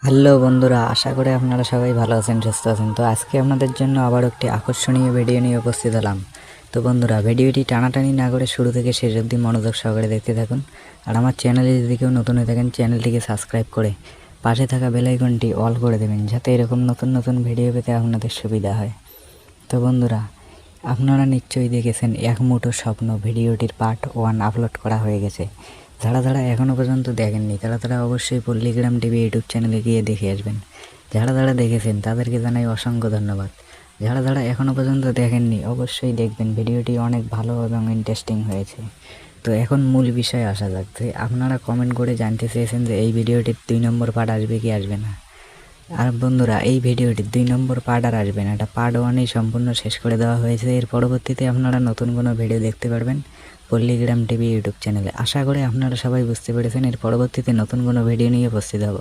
Hello বন্ধুরা, আশা করি আপনারা সবাই ভালো আছেন, সুস্থ আছেন। তো আজকে আপনাদের জন্য আবার একটি আকর্ষণীয় ভিডিও নিয়ে উপস্থিত হলাম। তো বন্ধুরা, ভিডিওটি টানাটানি না করে শুরু থেকে শেষ অবধি মনোযোগ সহকারে দেখতে থাকুন। আর আমার চ্যানেলে যদি কেউ নতুন হয়ে থাকেন, চ্যানেলটিকে সাবস্ক্রাইব করে পাশে থাকা বেল আইকনটি অল করে দেবেন, যাতে এরকম নতুন নতুন ভিডিও পেতে আপনাদের সুবিধা হয়। তো বন্ধুরা, আপনারা নিশ্চয়ই দেখেছেন এক মুঠো স্বপ্ন ভিডিওটির পার্ট 1 আপলোড করা হয়ে গেছে। যারা এখনও পর্যন্ত দেখেননি তারা অবশ্যই পল্লীগ্রাম টিভি ইউটিউব চ্যানেলে গিয়ে দেখে আসবেন। যারা দেখেছেন তাদেরকে জানাই অসংখ্য ধন্যবাদ। যারা এখনও পর্যন্ত দেখেননি অবশ্যই দেখবেন, ভিডিওটি অনেক ভালো এবং ইন্টারেস্টিং হয়েছে। তো এখন মূল বিষয়ে আসা যাক। আপনারা কমেন্ট করে জানতে চেয়েছেন যে এই ভিডিওটির 2 নম্বর পার্ট আসবে কি আসবে না। আর বন্ধুরা, এই ভিডিওটির 2 নম্বর পার্ট আর আসবে না, এটা পার্ট 1এই সম্পূর্ণ শেষ করে দেওয়া হয়েছে। এর পরবর্তীতে আপনারা নতুন কোনো ভিডিও দেখতে পারবেন পল্লীগ্রাম টিভি ইউটিউব চ্যানেলে। আশা করি আপনারা সবাই বুঝতে পেরেছেন, এর পরবর্তীতে নতুন কোনো ভিডিও নিয়ে উপস্থিত হব।